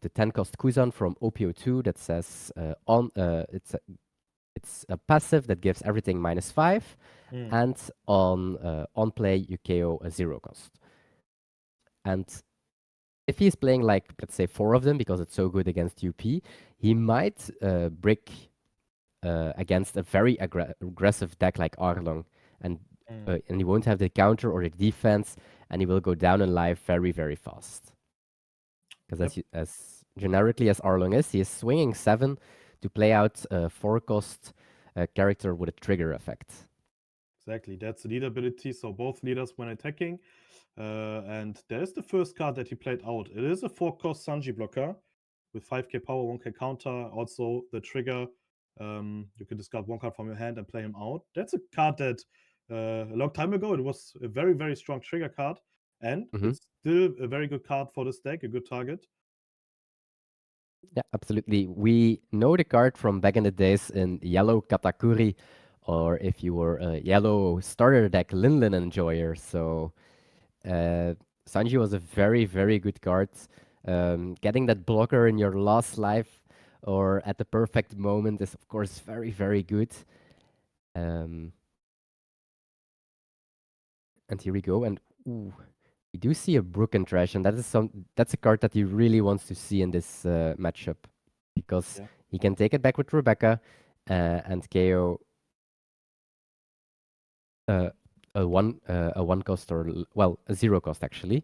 The 10 cost Kuzan from OPO2 that says it's a passive that gives everything -5, and on play you KO a 0 cost. And if he's playing like, let's say, 4 of them because it's so good against UP, he might brick against a very aggressive deck like Arlong, and he won't have the counter or the defense, and he will go down in life very, very fast. Because as generically as Arlong is, he is swinging 7 to play out a 4-cost character with a trigger effect. Exactly, that's the leader ability. So both leaders when attacking. And there's the first card that he played out. It is a 4-cost Sanji blocker with 5k power, 1k counter. Also the trigger, you can discard 1 card from your hand and play him out. That's a card that a long time ago it was a very, very strong trigger card. And it's still a very good card for this deck, a good target. Yeah, absolutely. We know the card from back in the days in yellow Katakuri, or if you were a yellow starter deck Lin enjoyer. So Sanji was a very, very good card. Getting that blocker in your last life or at the perfect moment is, of course, very, very good. And here we go. And ooh, we do see a Brook and Trash, and that's a card that he really wants to see in this matchup, because he can take it back with Rebecca and KO a 1 cost, or well, a 0 cost actually.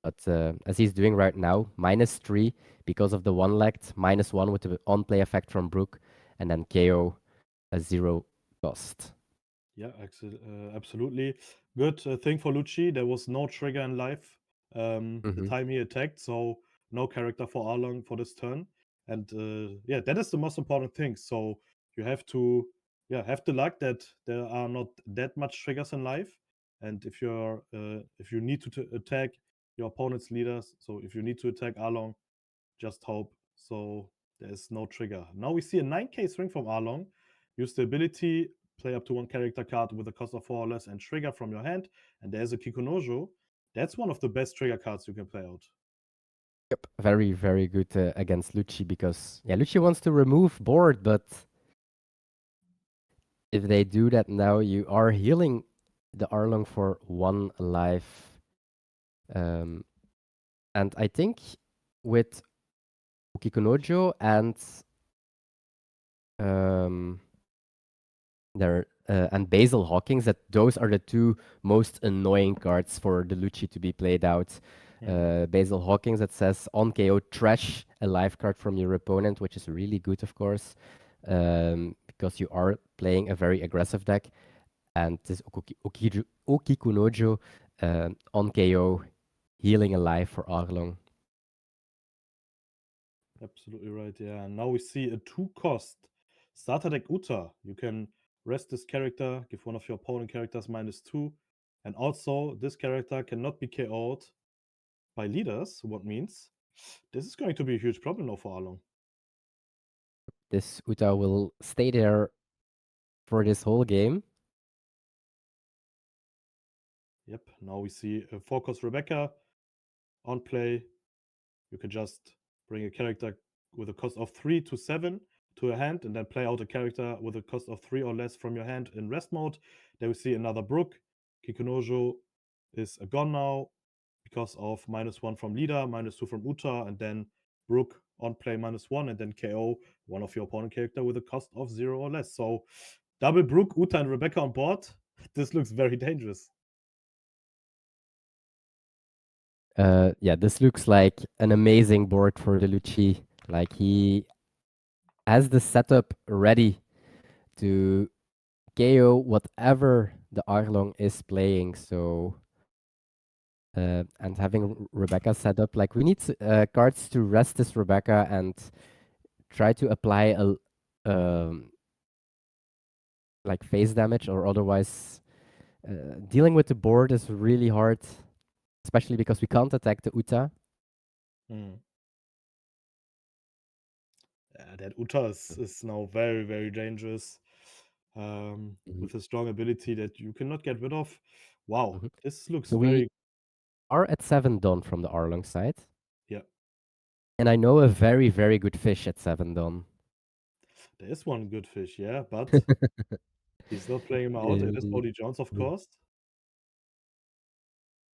But as he's doing right now, -3 because of the 1-lect, -1 with the on-play effect from Brook, and then KO a 0 cost. Yeah, absolutely. Good thing for Lucci. There was no trigger in life the time he attacked, so no character for Arlong for this turn. And yeah, that is the most important thing. So you have to have the luck that there are not that much triggers in life. And if you need to attack your opponent's leaders, so if you need to attack Arlong, just hope so there's no trigger. Now we see a 9k swing from Arlong. Use the ability, play up to 1 character card with a cost of 4 or less and trigger from your hand. And there's a Kikunojo. That's one of the best trigger cards you can play out. Yep, very, very good against Lucci, because Lucci wants to remove board, but if they do that now, you are healing the Arlong for 1 life. And I think with Kikunojo and and Basil Hawkins, that those are the 2 most annoying cards for the Lucci to be played out. Basil Hawkins that says on KO, trash a life card from your opponent, which is really good, of course, because you are playing a very aggressive deck. And this Okikunojo on KO, healing a life for Arlong. Absolutely right, yeah. Now we see a 2-cost starter deck Uta. You can rest this character, give one of your opponent characters -2. And also, this character cannot be KO'd by leaders, what means this is going to be a huge problem now for Arlong. This Uta will stay there for this whole game. Yep, now we see a 4-cost Rebecca on play. You can just bring a character with a cost of 3 to 7 to your hand, and then play out a character with a cost of 3 or less from your hand in rest mode. Then we see another Brook. Kikunojo is gone now because of -1 from leader, -2 from Uta, and then Brook on play -1, and then KO one of your opponent character with a cost of 0 or less. So double Brook, Uta, and Rebecca on board. This looks very dangerous. Yeah, this looks like an amazing board for the Lucci. Like, he has the setup ready to KO whatever the Arlong is playing. So, and having Rebecca set up, like, we need cards to rest this Rebecca and try to apply a like phase damage, or otherwise dealing with the board is really hard, especially because we can't attack the Uta. That Uta is now very, very dangerous. Mhm. with a strong ability that you cannot get rid of. Wow, Mhm. this looks So we very are at 7 Don from the Arlong side. yeah. And I know a very, very good fish at 7 Don. There is one good fish, yeah, but he's not playing him out. It is Uh, Bodhi Jones, of mhm. course.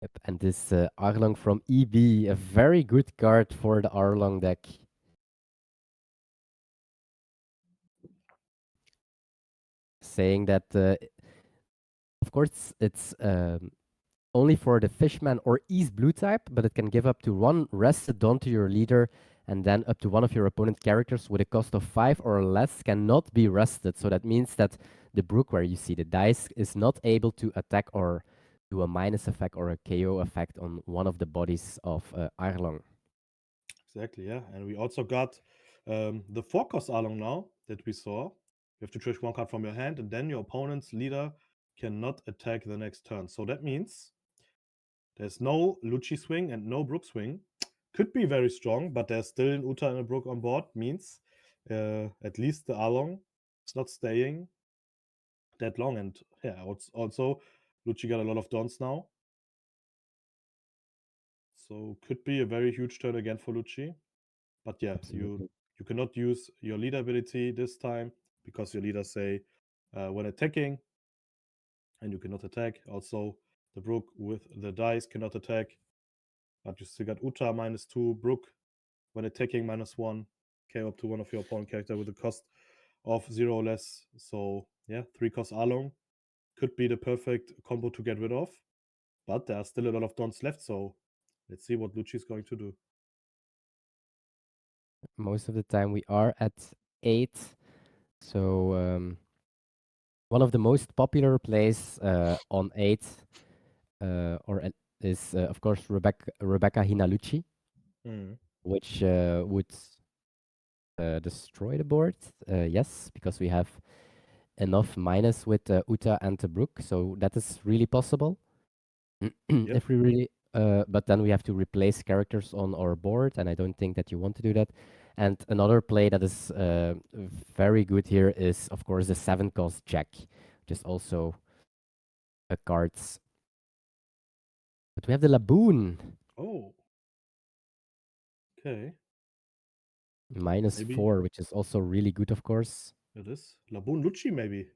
Yep. And this Arlong from EB, a very good card for the Arlong deck, saying that, of course, it's only for the Fishman or East Blue type, but it can give up to 1 rested Don to your leader, and then up to 1 of your opponent's characters with a cost of 5 or less cannot be rested. So that means that the Brook, where you see the dice, is not able to attack or do a minus effect or a KO effect on one of the bodies of Arlong. Exactly, yeah. And we also got the 4 cost Along now that we saw. You have to choose 1 card from your hand, and then your opponent's leader cannot attack the next turn. So that means there's no Lucci swing and no Brook swing. Could be very strong, but there's still an Uta and a Brook on board. Means at least the Along is not staying that long. And yeah, also Lucci got a lot of Dons now. So could be a very huge turn again for Lucci. But yeah, Absolutely. you cannot use your leader ability this time because your leader say when attacking, and you cannot attack. Also, the Brook with the dice cannot attack, but you still got Uta -2, Brook when attacking -1, KO up to one of your opponent character with a cost of 0 or less. So yeah, 3 cost Along could be the perfect combo to get rid of, but there are still a lot of dons left. So let's see what Lucci is going to do. Most of the time we are at 8. So one of the most popular plays on 8 is, of course, Rebecca Hinalucci, Mm. which would destroy the board. Yes, because we have enough minus with Uta and the Brook, so that is really possible. Yep. If we really, but then we have to replace characters on our board, and I don't think that you want to do that. And another play that is very good here is, of course, the 7 cost Jack, which is also a cards. But we have the Laboon, Oh, okay. minus Maybe 4, which is also really good, of course. it is Laboon Lucci, maybe.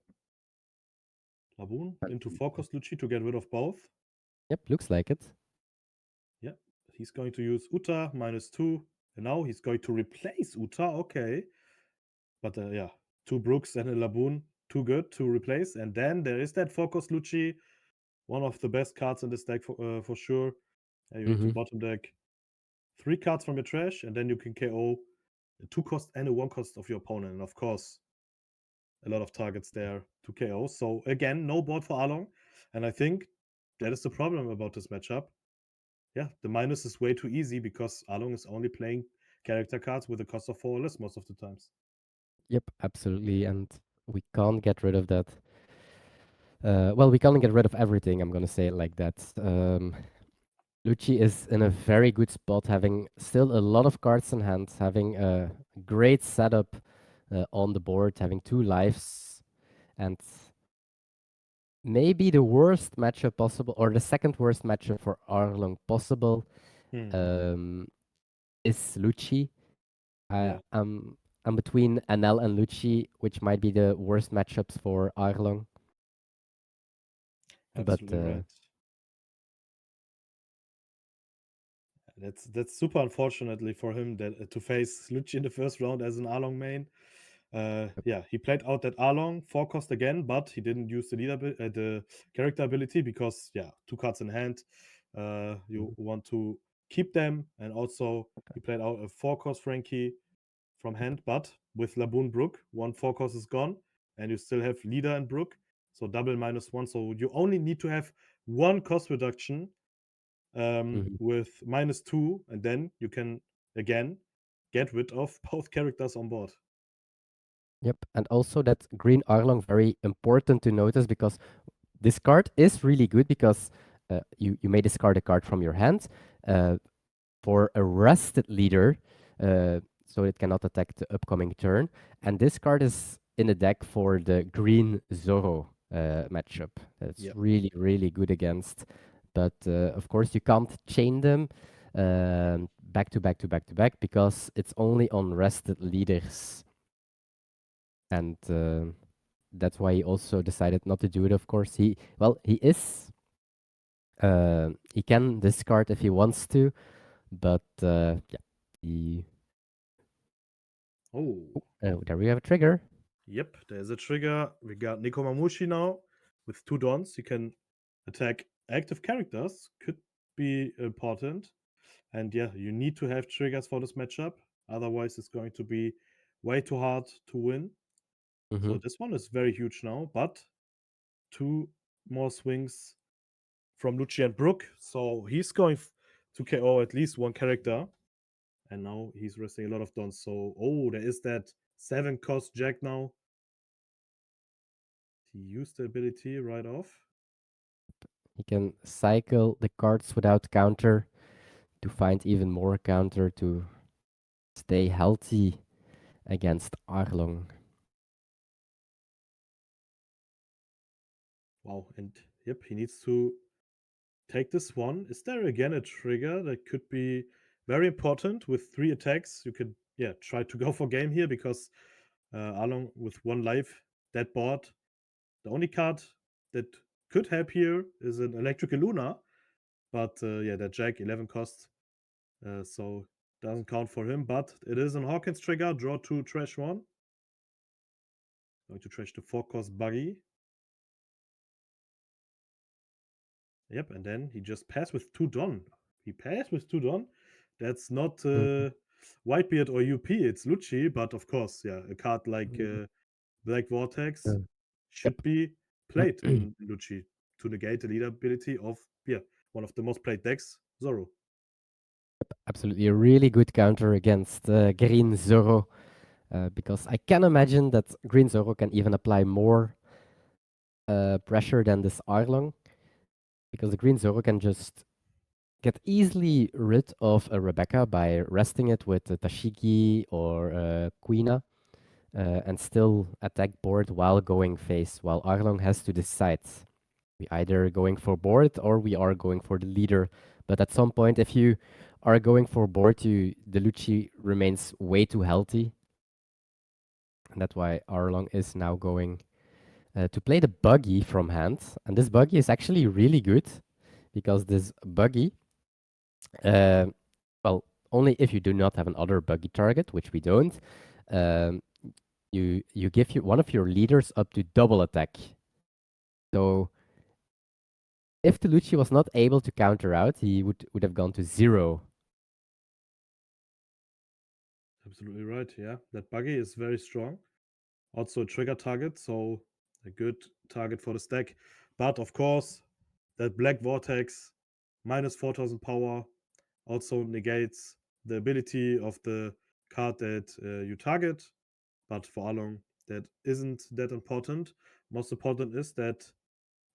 Laboon into 4 cost Lucci to get rid of both. Yep, looks like it. Yeah. He's going to use Uta -2. And now he's going to replace Uta. Okay. But yeah, 2 Brooks and a Laboon. Too good to replace. And then there is that 4 cost Lucci. One of the best cards in this deck for sure. You need to Hmm. bottom deck 3 cards from your trash, and then you can KO a 2 cost and a 1 cost of your opponent. And of course, a lot of targets there to KO. So again, no board for Arlong. And I think that is the problem about this matchup. Yeah, the minus is way too easy because Arlong is only playing character cards with a cost of 4 or less most of the times. Yep, absolutely. And we can't get rid of that. Well, we can't get rid of everything, I'm going to say it like that. Lucci is in a very good spot, having still a lot of cards in hand, having a great setup on the board, having 2 lives, and maybe the worst matchup possible, or the second worst matchup for Arlong possible, Hmm. um, is Lucci. I, Yeah, I'm I'm between Anel and Lucci, which might be the worst matchups for Arlong. But absolutely right. That's super unfortunately for him that to face Lucci in the first round as an Arlong main. Yeah, he played out that Arlong 4 cost again, but he didn't use the the character ability because yeah, 2 cards in hand. You Mhm. want to keep them, and also he played out a 4 cost Frankie from hand, but with Laboon Brook, 1 4 cost is gone, and you still have leader and Brook, so double -1. So you only need to have 1 cost reduction Mhm. with -2, and then you can again get rid of both characters on board. Yep, and also that green Arlong, very important to notice because this card is really good because you may discard a card from your hand uh, for a rested leader, so it cannot attack the upcoming turn. And this card is in a deck for the green Zoro matchup. That's Yep. really, really good against. But of course, you can't chain them back to back to back to back because it's only on rested leaders. And that's why he also decided not to do it, of course. He can discard if he wants to, but yeah, he. Oh, Oh, there we have a trigger. yep. There's a trigger. We got Nekomamushi now with 2 dons. You can attack active characters. Could be important. And yeah, you need to have triggers for this matchup. Otherwise, it's going to be way too hard to win. Mm-hmm. So this one is very huge now, but 2 more swings from Lucci and Brook. So he's going to KO at least one character. And now he's resting a lot of dons. So, oh, there is that 7 cost Jack now. He used the ability right off. He can cycle the cards without counter to find even more counter to stay healthy against Arlong. Wow. And yep, he needs to take this one. Is there again a trigger that could be very important with 3 attacks? You could, yeah, try to go for game here because Arlong with 1 life, dead board. The only card that could help here is an Electrical Luna, but yeah, that Jack 11 cost, so doesn't count for him. But it is an Hawkins trigger. Draw 2, trash 1. Going to trash the 4 cost Buggy. Yep, and then he just passed with 2 Don. He passed with 2 Don. That's not Mhm. Whitebeard or UP. It's Lucci, but of course, yeah, a card like Mm, Black Vortex uh, should Yep. be played in Lucci to negate the lead ability of, yeah, one of the most played decks, Zoro. Absolutely a really good counter against Green Zoro because I can imagine that Green Zoro can even apply more pressure than this Arlong because the Green Zoro can just get easily rid of a Rebecca by resting it with a Tashigi or Quina and still attack board while going face, while Arlong has to decide. We either going for board or we are going for the leader. But at some point, if you are going for board, the Lucci remains way too healthy. And that's why Arlong is now going to play the buggy from hand. And this buggy is actually really good because this buggy, uh, well, only if you do not have another buggy target, which we don't, um, you give one of your leaders up to double attack. So if Tolucci was not able to counter out, he would have gone to 0. Absolutely right. Yeah, that Buggy is very strong. Also a trigger target, so a good target for the stack. But of course, that Black Vortex minus 4000 power also negates the ability of the card that you target. But for Arlong, that isn't that important. Most important is that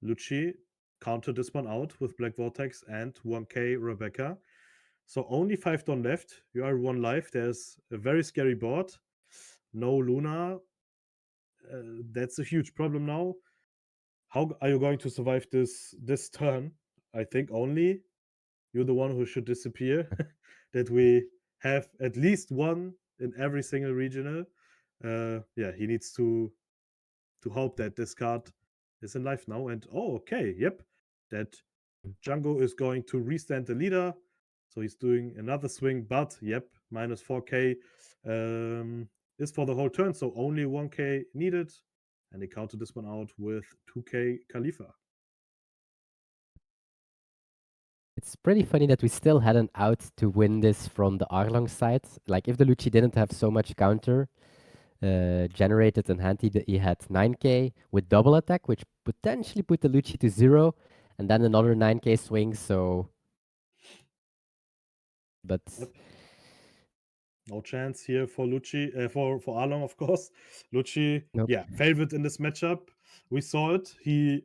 Lucci countered this one out with Black Vortex and 1k Rebecca. So only 5 Don left. You are 1 life. There's a very scary board. No Luna. That's a huge problem now. How are you going to survive this turn? I think only you're the one who should disappear. That we have at least one in every single regional. Yeah, he needs to hope that this card is in life now. And oh, okay, yep, that Django is going to restand the leader. So he's doing another swing, but yep, minus 4k is for the whole turn. So only 1k needed. And he counted this one out with 2k Khalifa. It's pretty funny that we still had an out to win this from the Arlong side. Like if the Lucci didn't have so much counter generated in hand, he had 9k with double attack, which potentially put the Lucci to 0, and then another 9k swing. So, but Yep. No chance here for Lucci, for Arlong, of course. Lucci, nope. yeah, favorite in this matchup. We saw it. He